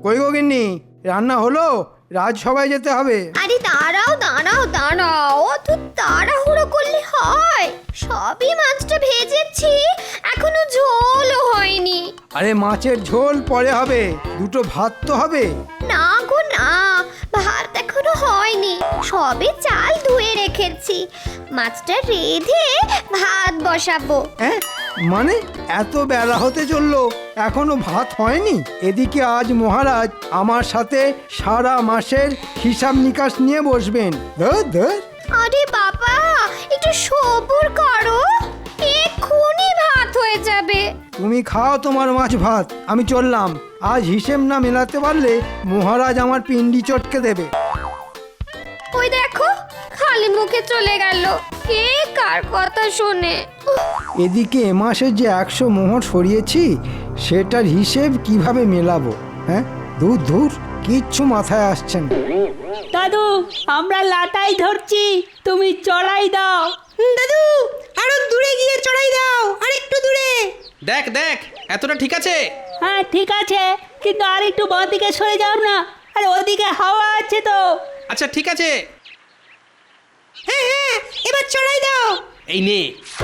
কই গো গিন্নি, রান্না হলো? রাজসভায় যেতে হবে। আরে দাঁড়াও দাঁড়াও দাঁড়াও, অত তাড়াহুড়ো করলে হয়? সবই মাছটা ভেজেছি, এখনো ঝোলও হয়নি। আরে মাছের ঝোল পরে হবে, দুটো ভাত তো হবে। না গো না, ভাত এখনো হয়নি, সবে চাল ধুয়ে রেখেছি। মাছটা রেঁধে ভাত বসাবো। হ্যাঁ মানে এত বেলা হতে চললো, এখনো ভাত হয়নি? এদিকে আজ মহারাজ আমার সাথে সারা মাসের হিসাব নিকাশ নিয়ে বসবেন। ধুর ধুর। আরে বাবা, একটু সবুর করো, এক্ষুনি ভাত হয়ে যাবে। তুমি খাও তোমার মাছ ভাত, আমি চললাম। আজ হিসেব না মেলাতে পারলে মহারাজ আমার পিন্ডি চটকে দেবে। ওই দেখো, খালি মুখে চলে গেল, কে কার কথা শোনে। এদিকে এ মাসে যে 100 মোহর সরিয়েছি, সেটার হিসেব কিভাবে মেলাবো? হ্যাঁ দূর দূর, কিচ্ছু মাথায় আসছে না। দাদু, আমরা লাটাই ধরছি, তুমি চড়াই দাও। দাদু, আরো দূরে গিয়ে চড়াই দাও, আর একটু দূরে। দেখ দেখ, এতটা ঠিক আছে? হ্যাঁ ঠিক আছে, কিন্তু আর একটু বাঁ দিকে সরে যাও না, আর ওদিকে হাওয়া আছে তো। আচ্ছা ঠিক আছে, হ্যাঁ হ্যাঁ, এবার চড়াই দাও। এই নে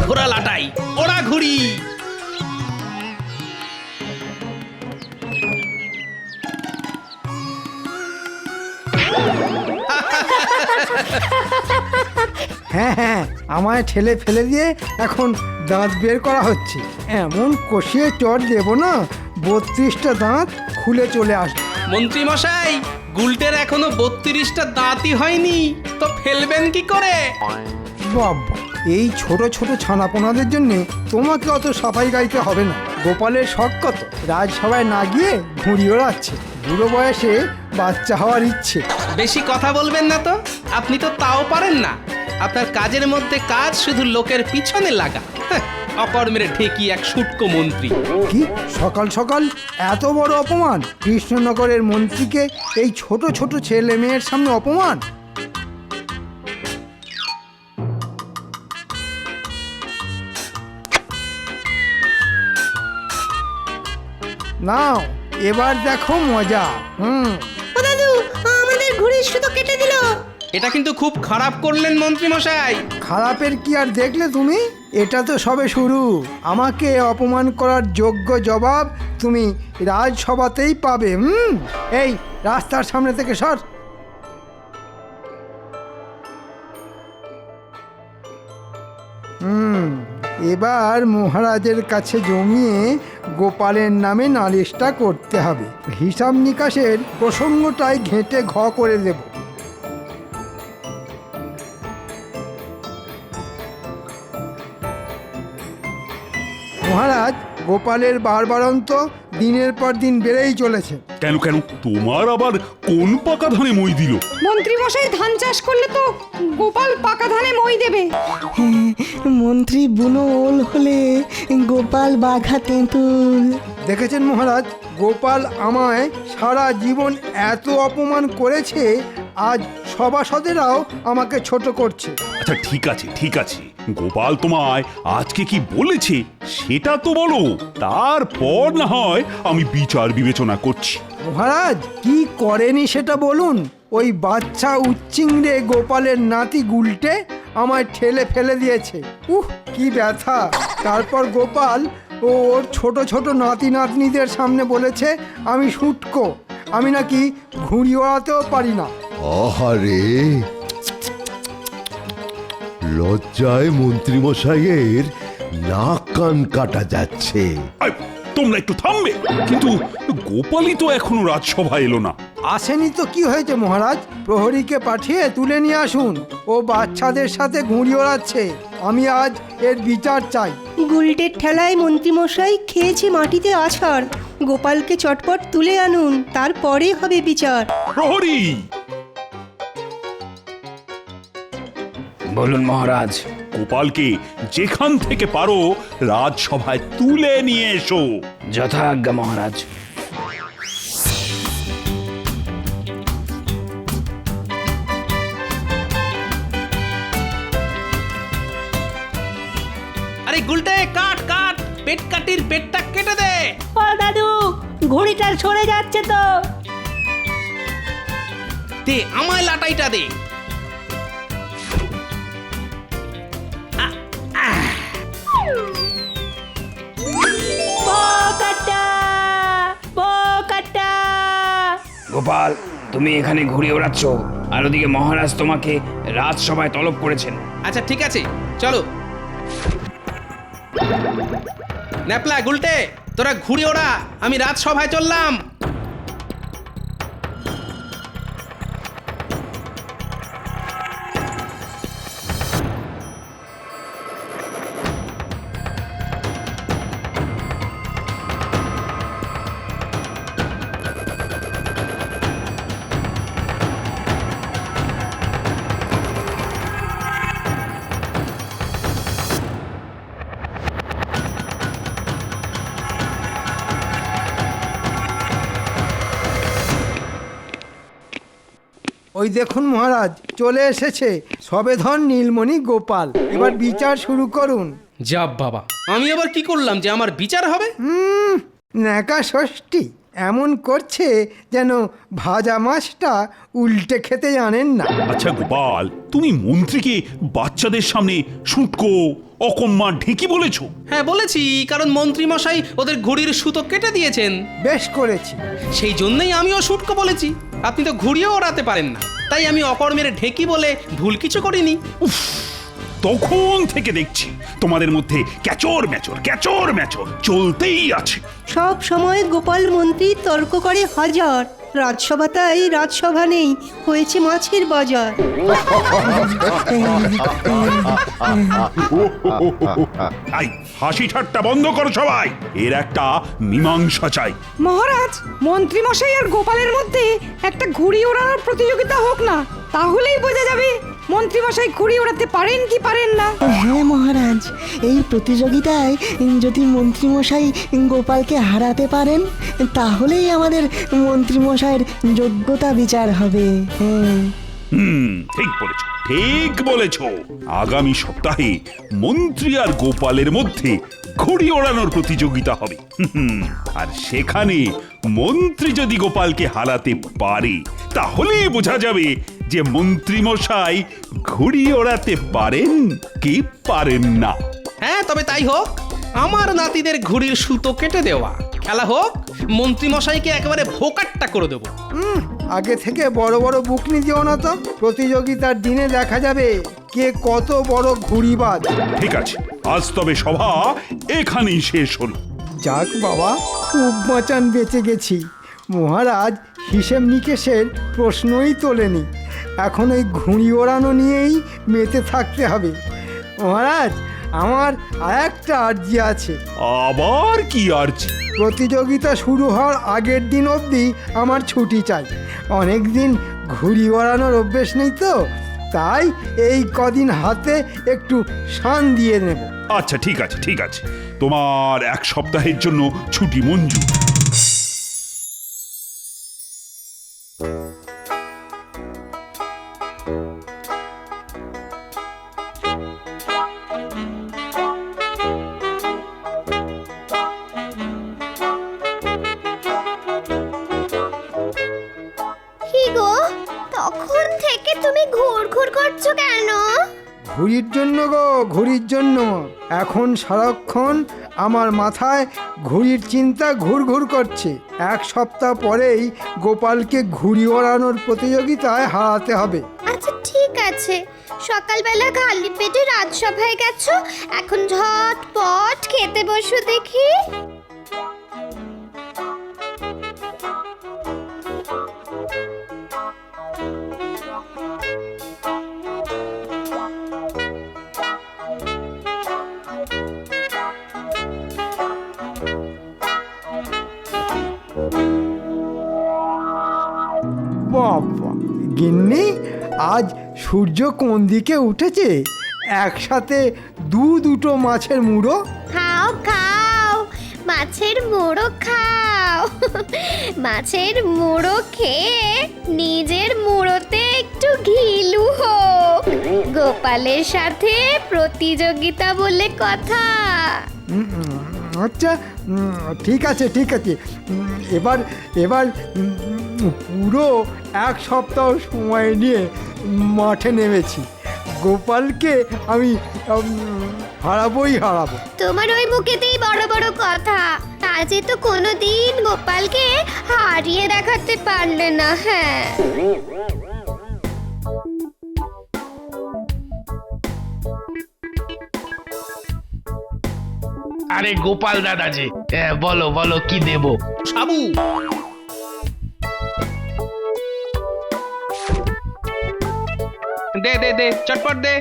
ঘোড়া লাটাই, ওরা ঘুড়ি। হ্যাঁ হ্যাঁ, আমায় ঠেলে ফেলে দিয়ে এখন দাঁত বের করা হচ্ছে। এমন কষিয়ে চট দেবো না, 32টা দাঁত খুলে চলে আসবে। মন্ত্রী মশাই, গুলটের এখনো 32টা দাঁতই হয়নি, তো ফেলবেন কি করে? বাবা, এই ছোট ছোট ছানাপোনাদের জন্য তোমাকে অত সাফাই গাইতে হবে না। গোপালের শখ কত, রাজসভায় না গিয়ে ঘুড়ি ওড়াচ্ছে। বুড়ো বয়সে বাচ্চা হওয়ার ইচ্ছে। বেশি কথা বলবেন না তো, আপনি তো তাও পারেন না। আপনার কাজের মধ্যে কাজ শুধু লোকের পিছনে লাগা। হ্যাঁ, অকর্মের ঠেকি এক শুটকো মন্ত্রী। কি সকাল সকাল এত বড় অপমান! কৃষ্ণনগরের মন্ত্রীকে এই ছোট ছোট ছেলে মেয়ের সামনে অপমান! নাও এবার দেখো মজা। ও দাদু, আমাদের ঘুড়ির সুতো কেটে দিল। এটা কিন্তু খুব খারাপ করলেন মন্ত্রী মশাই। খারাপের কি আর দেখলে তুমি? এটা তো সবে শুরু। আমাকে অপমান করার যোগ্য জবাব তুমি রাজসভাতেই পাবে। এই রাস্তার সামনে থেকে সর। এবার মহারাজের কাছে জমিয়ে গোপালের নামে নালিশটা করতে হবে। হিসাব নিকাশের প্রসঙ্গটাই ঘেঁটে ঘ করে দেব। মহারাজ, গোপালের বারবারন্ত দিনের পর দিন বেড়েই চলেছে। কেন কেন, তোমার আবার কোন পাকা ধানে মই দিল? মন্ত্রী মশাই ধান চাষ করলে তো গোপাল পাকা ধানে মই দেবে। মন্ত্রী বুনো ওল হলে গোপাল বাঘা তেঁতুল। দেখেছেন মহারাজ, গোপাল আমায় সারা জীবন এত অপমান করেছে, আজ সভাসদেরাও আমাকে ছোট করছে। আচ্ছা ঠিক আছে ঠিক আছে, গোপাল তোমায় আজকে কি বলেছে সেটা তো বলো, তারপর না হয় আমি বিচার বিবেচনা করছি। মহারাজ, কি করেনি সেটা বলুন। ওই বাচ্চা উচ্চিংড়ে গোপালের নাতি গুলটে আমায় ঠেলে ফেলে দিয়েছে। কি ব্যথা! তারপর গোপাল ও ওর ছোট ছোট নাতি নাতনিদের সামনে বলেছে আমি শুটকো, আমি নাকি ঘুড়ি ওড়াতেও পারি না। আহারে, লজ্জায় মন্ত্রীমশাইয়ের নাক কান কাটা যাচ্ছে। তোমরা একটু থামবে? কিন্তু গোপালই তো এখনো রাজসভায় এলো না। আসেনি তো কি হয়েছে মহারাজ? প্রহরীকে পাঠিয়ে তুলে নিয়ে আসুন। ও বাচ্চাদের সাথে ঘুড়ি ওড়াচ্ছে, আমি আজ এর বিচার চাই। গুলটের ঠেলায় মন্ত্রীমশাই খেয়েছে মাটিতে আছাড়। গোপালকে চটপট তুলে আনুন, তারপরে হবে বিচার। প্রহরী! বলুন মহারাজ। গোপালকে যেখান থেকে পারো রাজসভায় তুলে নিয়ে এসো। যথাজ্ঞা মহারাজ। আরে গুলটে, কাট কাট, পেট কাটির পেটটা কেটে দে। ও দাদু, ঘুড়িটা সরে যাচ্ছে তো। দে আমায় লাটাইটা দে। বোকাটা বোকাটা। গোপাল, তুমি এখানে ঘুরে ওড়াচ্ছ, আর ওদিকে মহারাজ তোমাকে রাজসভায় তলব করেছেন। আচ্ছা ঠিক আছে, চলো। ন্যাপলা গুলটে, তোরা ঘুরে ওড়া, আমি রাজসভায় চললাম। ওই দেখুন মহারাজ, চলে এসেছে সবেধন নীলমণি গোপাল। এবার বিচার শুরু করুন। যা বাবা, আমি আবার কি করলাম যে আমার বিচার হবে? ন্যাকা ষষ্ঠী এমন করছে যেন ভাজা মাছটা উল্টে খেতে জানেন না। আচ্ছা গোপাল, তুমি মন্ত্রীকে বাচ্চাদের সামনে শুটকো অকম্মা ঢেকি বলেছো? হ্যাঁ বলেছি, কারণ মন্ত্রী মশাই ওদের ঘুড়ির সুতো কেটে দিয়েছেন। বেশ করেছি। সেই জন্যই আমিও শুটকো বলেছি। আপনি তো ঘুড়িও ওড়াতে পারেন না, তাই আমি অকর্মের ঢেকি বলে ভুল কিছু করিনি। উফ, তখন থেকে দেখছি তোমাদের মধ্যে ক্যাচর ম্যাচর চলতেই আছে। সব সময় গোপাল মন্ত্রী তর্ক করে হাজার, রাজসভা তাই রাজসভা নেই, হয়েছে মাছের বাজার। আই হাসি ঠাট্টা বন্ধ করো সবাই, এর একটা মীমাংসা চাই। মহারাজ, মন্ত্রী মশাই আর গোপালের মধ্যে একটা ঘুড়ি ওড়ানোর প্রতিযোগিতা হোক না, তাহলেই বোঝা যাবে মন্ত্রী মশাই ঘুড়ি ওড়াতে পারেন কি পারেন না। হ্যাঁ মহারাজ, এই প্রতিযোগিতায় যদি মন্ত্রীমশাই গোপালকে হারাতে পারেন তাহলেই আমাদের মন্ত্রীমশাইয়ের যোগ্যতা বিচার হবে। হ্যাঁ ঠিক বলেছ। আগামী সপ্তাহে মন্ত্রী আর গোপালের মধ্যে ঘুড়ি ওড়ানোর প্রতিযোগিতা হবে। আর সেখানে মন্ত্রী যদি গোপালকে হারাতে পারে তাহলেই বোঝা যাবে যে মন্ত্রী মশাই ঘুড়ি ওড়াতে পারেন কি পারেন না। হ্যাঁ, তবে তাই হোক। আমার নাতিদের ঘুড়ির সুতো কেটে দেওয়া, খেলা হোক। মন্ত্রী মশাইকে একেবারে ভোকাট্টা করে দেবো। আগে থেকে বড় বড় বুকনি দিও না তো, প্রতিযোগিতার দিনে দেখা যাবে কে কত বড় ঘুড়িবাজ। ঠিক আছে, আজ তবে সভা এখানেই শেষ হলো। যাক বাবা, খুব বাঁচান বেঁচে গেছি। মহারাজ হিসেব নিকেশের প্রশ্নই তোলেনি, এখন ওই ঘুড়ি ওড়ানো নিয়েই মেতে থাকতে হবে। মহারাজ, আমার আরেকটা আর্জি আছে। আবার কি আর্জি? প্রতিযোগিতা শুরু হওয়ার আগের দিন অবধি আমার ছুটি চাই। অনেক দিন ঘুড়ি ওড়ানোর অভ্যেস নেই তো, তাই এই কদিন হাতে একটু শান দিয়ে নেব। আচ্ছা ঠিক আছে, তোমার এক সপ্তাহের জন্য ছুটি মঞ্জুর। কি গো, তখন থেকে তুমি ঘুরঘুর করছো কেন? ঘুড়ির জন্য গো, ঘুড়ির জন্য। এখন সারাক্ষণ আমার মাথায় ঘুড়ির চিন্তা ঘুরঘুর করছে। এক সপ্তাহ পরেই গোপালকে ঘুড়ি ওড়ানোর প্রতিযোগিতায় হারাতে হবে। আচ্ছা ঠিক আছে, সকালবেলা খালি পেটে রাজসভায় গেছো, এখন ঝটপট খেতে বসো দেখি। বাবা গিন্নি, আজ সূর্য কোন দিকে উঠেছে? একসাথে দুটো মাছের মুড়ো। খাও খাও, মাছের মুড়ো খাও। মাছের মুড়ো খেয়ে নিজের মুড়োতে একটু ঘিলু হোক। গোপালের সাথে প্রতিযোগিতা বলে কথা। আচ্ছা ঠিক আছে ঠিক আছে। এবার এবার পুরো এক সপ্তাহ সময় নিয়ে মাঠে নেমেছি। গোপালকে আমি হারাবোই হারাবো। তোমার ওই মুখেতেই বড় বড় কথা, আজে তো কোনোদিন গোপালকে হারিয়ে দেখাতে পারলে না। হ্যাঁ, আরে গোপাল দাদাজি, বলো বলো কি দেবো? সাবু, দে দে দে, চটপট দে।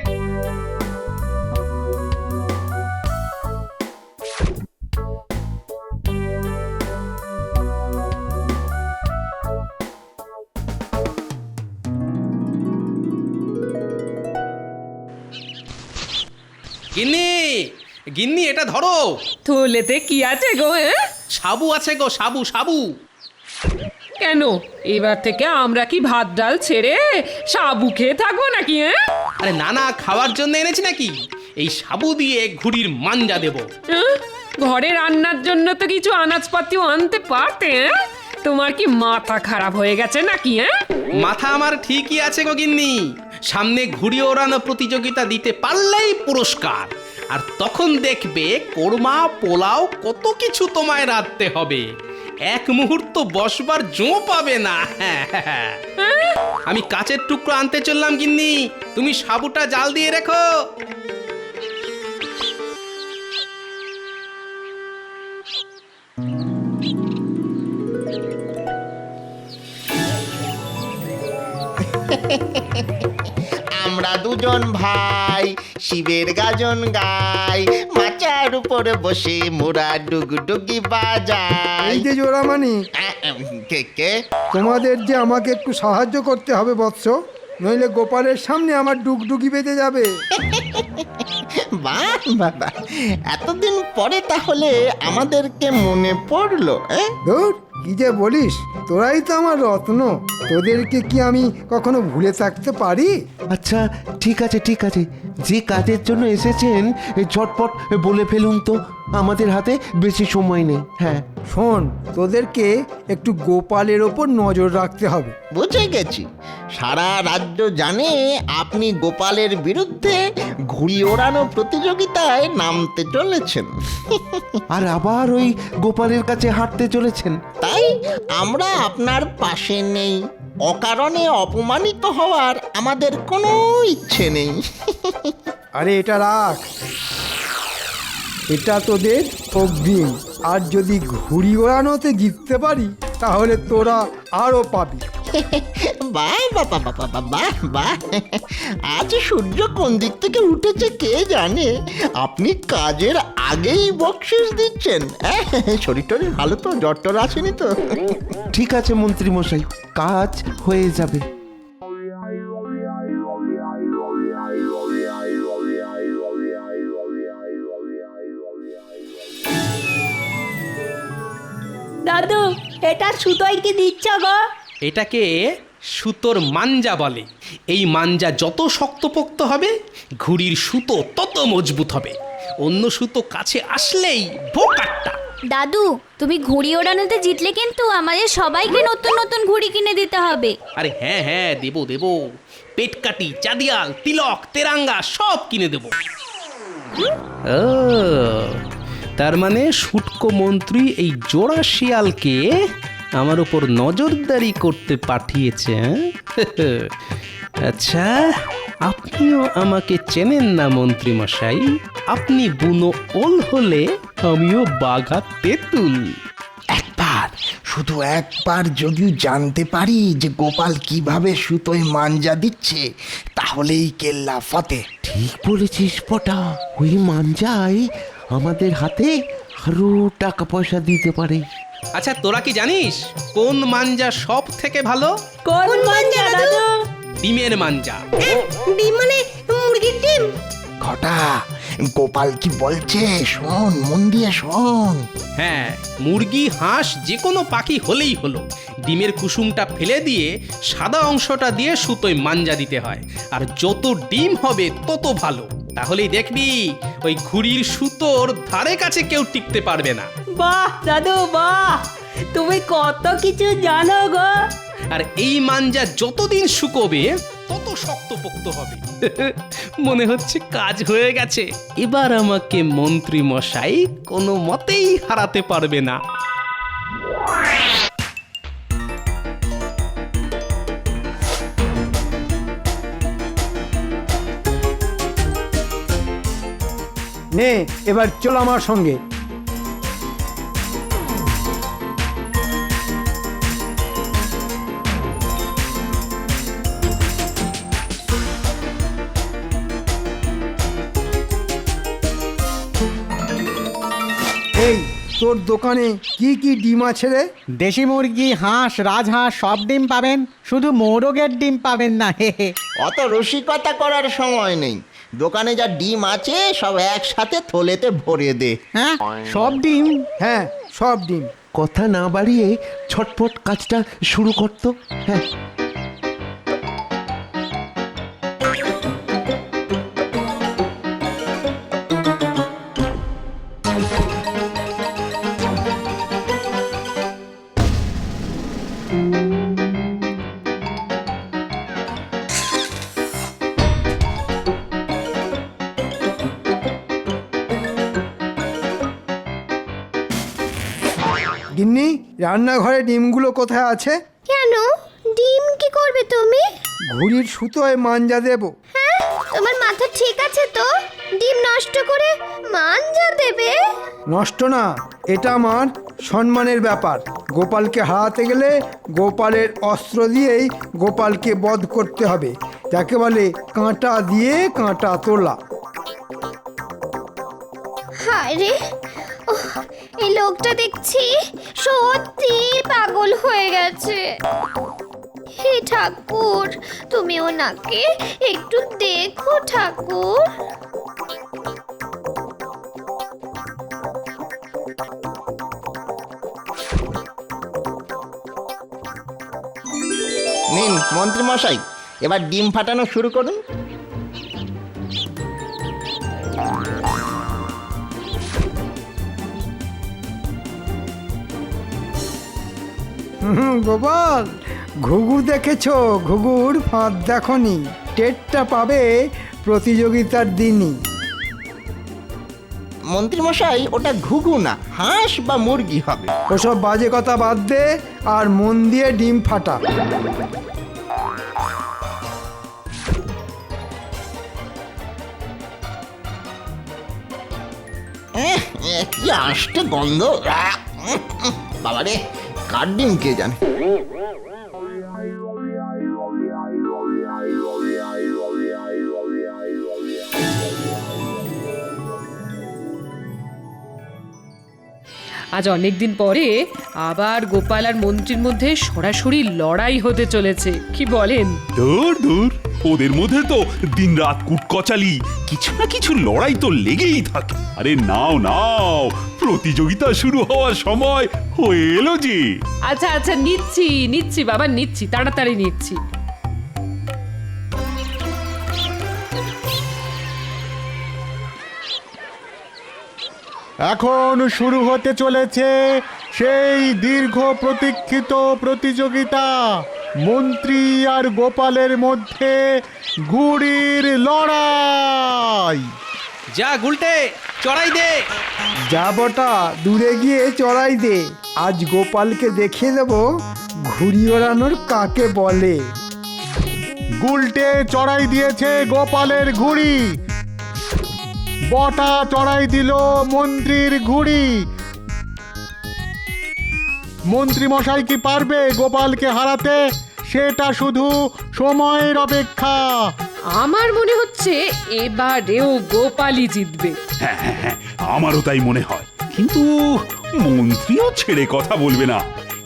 গিন্নি, গিন্নি এটা ধরো। থলেতে কি আছে গো? সাবু আছে গো, সাবু সাবু। কেন এবার থেকে আমরা কি ভাত ডাল ছেড়ে সাবু খেয়ে থাকবো নাকি? আরে না না, খাওয়ার জন্য এনেছি নাকি। এই সাবু দিয়ে ঘুড়ির মাঞ্জা দেব। ঘরে রান্নার জন্য তো কিছু আনাজপাতিও আনতে পারতে। তোমার কি মাথা খারাপ হয়ে গেছে নাকি? মাথা আমার ঠিকই আছে গো গিন্নি। সামনে ঘুড়ি ওড়ানো প্রতিযোগিতা দিতে পারলেই পুরস্কার। আর তখন দেখবে কোরমা পোলাও কত কিছু তোমায় রাঁধতে হবে। এক মুহূর্ত বসবার জো পাবে না। আমি কাচের টুকরো আনতে চললাম গিন্নি, তুমি সাবুটা জাল দিয়ে রেখো। আমরা দুজন ভাই শিবের গাজন গাই, মাচার উপরে বসে মোরা ডুগডুগি বাজাই। এই যে জোড়ামানি, কে কে? তোমাদের যে আমাকে একটু সাহায্য করতে হবে বৎস, নইলে গোপালের সামনে আমার ডুগডুগি বেঁধে যাবে। বাহ বাবা, এতদিন পরে তাহলে আমাদেরকে মনে পড়লো। ধুর, কি যে বলিস, তোরাই তো আমার রত্ন। তোদেরকে কি আমি কখনো ভুলে থাকতে পারি? আচ্ছা ঠিক আছে ঠিক আছে, যে কাজের জন্য এসেছেন ঝটপট বলে ফেলুন তো, আমাদের হাতে বেশি সময় নেই। হ্যাঁ শোন, তোদেরকে একটু গোপালের ওপর নজর রাখতে হবে। বুঝে গেছি, সারা রাজ্য জানে আপনি গোপালের বিরুদ্ধে ঘুড়ি ওড়ানো প্রতিযোগিতায় নামতে চলেছেন। আর আবার ওই গোপালের কাছে হাঁটতে চলেছেন। তাই আমরা আপনার পাশে নেই। অকারণে অপমানিত হওয়ার আমাদের কোনো ইচ্ছে নেই। আরে এটা রাখ, এটা তোদের অগ্রিম। আর যদি ঘুড়ি ওড়ানোতে জিততে পারি তাহলে তোরা আরও পাবি। বাহ বাবা বাবা বাহ বাহ, আজ সূর্য কোন দিক থেকে উঠেছে কে জানে, আপনি কাজের আগেই বকশিস দিচ্ছেন। শরীর টরীর ভালো তো? জ্বর টর আসেনি তো? ঠিক আছে মন্ত্রী মশাই, কাজ হয়ে যাবে। দাদু, এটা সুতোয় কি দিচ্ছ গো? এটাকে সুতোর মাঞ্জা বলে। এই মাঞ্জা যত শক্তপোক্ত হবে ঘুড়ির সুতো তত মজবুত হবে। অন্য সুতো কাছে আসলেই বোকাট্টা। দাদু, তুমি ঘুড়ি ওড়ানোতে জিতলে কিন্তু আমাদের সবাইকে নতুন নতুন ঘুড়ি কিনে দিতে হবে। আরে হ্যাঁ হ্যাঁ, দেবো দেবো। পেটকাটি, চাঁদিয়াল, তিলক, তেরাঙ্গা সব কিনে দেবো। ও, তার মানে শুটকো মন্ত্রী এই জোড়া শিয়ালকে আমার উপর নজরদারি করতে পাঠিয়েছে। আচ্ছা, আপনিও আমাকে চেনেন না মন্ত্রী মশাই। আপনি বুনো ওল হলে আমিও বাঘা তেঁতুল। একবার, শুধু একবার যদি জানতে পারি যে গোপাল কিভাবে সুতোয় মাঞ্জা দিচ্ছে, তাহলেই কেল্লা ফতে। ঠিক বলেছিস পটা, ওই মাঞ্জাই আমাদের হাতে আরো টাকা পয়সা দিতে পারে। আচ্ছা, তোরা কি জানিস কোন মাঞ্জা সব থেকে ভালো? কোন মাঞ্জা দাদু? ডিমের মাঞ্জা। ডিম মানে মুরগির ডিম? ঘটা, গোপাল কি বলছে শোন, মন দিয়ে শোন। হ্যাঁ, মুরগি, হাঁস যে কোনো পাখি হলেই হলো। ডিমের কুসুমটা ফেলে দিয়ে সাদা অংশটা দিয়ে সুতোয় মাঞ্জা দিতে হয়। আর যত ডিম হবে তত ভালো। তাহলেই দেখবি ওই ঘুড়ির সুতোর ধারে কাছে কেউ টিকতে পারবে না। বাহ দাদু বাহ, তুমি কত কিছু জানো গো। আর এই মাঞ্জা যতদিন শুকোবে তত শক্তপোক্ত হবে। মনে হচ্ছে কাজ হয়ে গেছে, এবার আমাকে মন্ত্রী মশাই কোনো মতেই হারাতে পারবে না। নে এবার চল আমার সঙ্গে। এই তোর দোকানে কি কি ডিম আছে রে? দেশি মুরগি, হাঁস, রাজহাঁস সব ডিম পাবেন, শুধু মোরগের ডিম পাবেন না। অত রসিকতা করার সময় নেই, দোকানে যা ডিম আছে সব একসাথে থলেতে ভরে দে। হ্যাঁ সব ডিম? হ্যাঁ সব ডিম। কথা না বাড়িয়ে ছটপট কাজটা শুরু করতো। হ্যাঁ গিন্নি, রান্নাঘরে ডিমগুলো কোথায় আছে? কেন, ডিম কি করবে তুমি? ঘুড়ির সুতোয় মাঞ্জা দেব। হ্যাঁ, তোমার মাথা ঠিক আছে তো? ডিম নষ্ট করে মাঞ্জা দেবে? নষ্ট না, এটা আমার সম্মানের ব্যাপার। গোপালকে হারাতে গেলে গোপালের অস্ত্র দিয়েই গোপালকে বধ করতে হবে। যাকে বলে কাঁটা দিয়ে কাঁটা তোলা। হায় রে, এই লোকটা দেখছি সত্যি পাগল হয়ে গেছে। হে ঠাকুর, তুমি ওনাকে একটু দেখো ঠাকুর। নিন মন্ত্রী মশাই, এবার ডিম ফাটানো শুরু করুন। গোপাল, ঘুঘু দেখেছো? ঘুঘুর ফাঁদ দেখনি, টেরটা পাবে প্রতিযোগিতার দিনই। মন্ত্রী মশাই, ওটা ঘুঘু না, হাঁস বা মুরগি হবে। ওসব বাজে কথা বাদ দে আর মন দিয়ে ডিম ফাটা। কি আষ্টে গন্ধ! বাবারে, কার ডিম কে জানে। আজ অনেকদিন পরে আবার গোপাল আর মন্ত্রীর মধ্যে সরাসরি লড়াই হতে চলেছে, কি বলেন? দূর দূর, ওদের মধ্যে তো দিনরাত কুটকচালি, কিছু না কিছু লড়াই তো লেগেই থাকে। আরে নাও নাও, প্রতিযোগিতা শুরু হওয়ার সময় হয়ে এলো যে। আচ্ছা আচ্ছা, নিচ্ছি নিচ্ছি বাবা, নিচ্ছি, তাড়াতাড়ি নিচ্ছি। এখন শুরু হতে চলেছে সেই দীর্ঘ প্রতীক্ষিত প্রতিযোগিতা, মন্ত্রী আর গোপালের মধ্যে ঘুড়ির লড়াই। যা গুলটে, চড়াই দে। যা বটা, দূরে গিয়ে চড়াই দে। আজ গোপালকে দেখিয়ে দেব ঘুড়ি ওড়ানোর কাকে বলে। গুলটে চড়াই দিয়েছে গোপালের ঘুড়ি, বটা চড়াই দিল মন্ত্রীর ঘুড়ি। মন্ত্রী মশাই কি পারবে গোপালকে হারাতে? সেটা শুধু সময়ের অপেক্ষা। আমার মনে হচ্ছে এবারেও গোপালই জিতবে। হ্যাঁ হ্যাঁ হ্যাঁ, আমারও তাই মনে হয়। কিন্তু মন্ত্রীও ছেড়ে কথা বলবে না,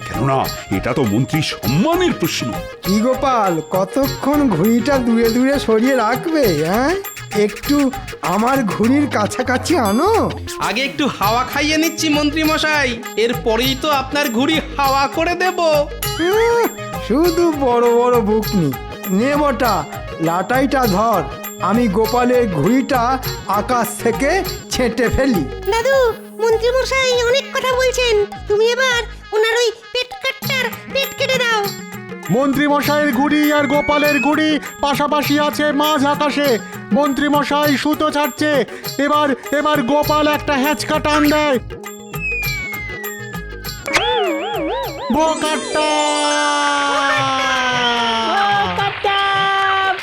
কেননা এটা তো মন্ত্রীর সম্মানের প্রশ্ন। কি গোপাল, কতক্ষণ ঘুড়িটা দূরে দূরে সরিয়ে রাখবে? হ্যাঁ, একটু আমার ঘুড়ির কাছাকাছি আনো। আগে একটু হাওয়া খাইয়ে নিচ্ছি মন্ত্রী মশাই, এরপরেই তো আপনার ঘুড়ি হাওয়া করে দেব। শুধু বড় বড় বুকনি। নে বটা, লাটাইটা ধর, আমি গোপালের ঘুড়িটা আকাশ থেকে ছেঁটে ফেলি। দাদু মন্ত্রী মশাই অনেক কথা বলছেন, তুমি এবার ওনার ওই পেট কেটে দাও। মন্ত্রী মশাইয়ের ঘুড়ি আর গোপালের ঘুড়ি পাশাপাশি আছে মাঝ আকাশে। মন্ত্রী মশাই সুতো ছাড়ছে, এবার গোপাল একটা হ্যাঁচকা টান দেয়। বোকাট্টা!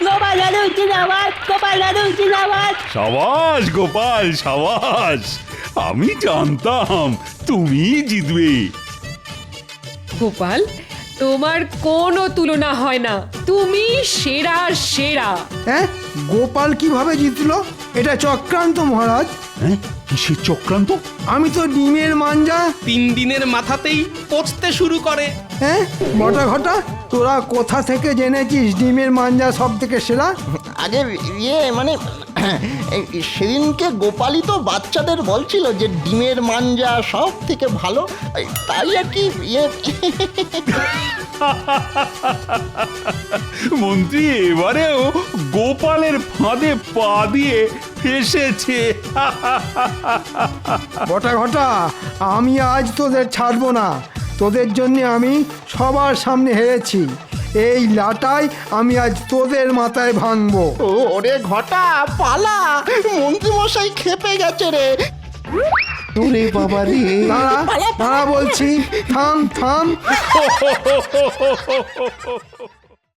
গোপাল দাদু জিন্দাবাদ, গোপাল দাদু জিন্দাবাদ। সাবাস গোপাল সাবাস, আমি জানতাম তুমি জিতবে। গোপাল, তোমার কোনো তুলনা হয় না, তুমি সেরা সেরা। হ্যাঁ, গোপাল কিভাবে জিতলো? এটা চক্রান্ত মহারাজ। হ্যাঁ, কিসের চক্রান্ত? আমি তো ডিমের মাঞ্জা। 3 দিনের মাথাতেই পচতে শুরু করে। হ্যাঁ বটা ঘটা, তোরা কোথা থেকে জেনেছিস ডিমের মাঞ্জা সব থেকে সেরা? আগে মানে সেদিনকে গোপালই তো বাচ্চাদের বলছিল যে ডিমের মাঞ্জা সব থেকে ভালো, তাই আর কি মন্ত্রী এবারেও গোপালের ফাঁদে পা দিয়ে ফেসেছে। বটা ঘটা, আমি আজ তোদের ছাড়বো না। তোদের জন্য আমি সবার সামনে হেরেছি। এই লাটাই আমি আজ তোদের মাথায় ভাঙবো। ওরে ঘটা পালা, মন্ত্রী মশাই খেপে গেছে রে। ওরে বাবা রে! দাঁড়া বলছি, থাম।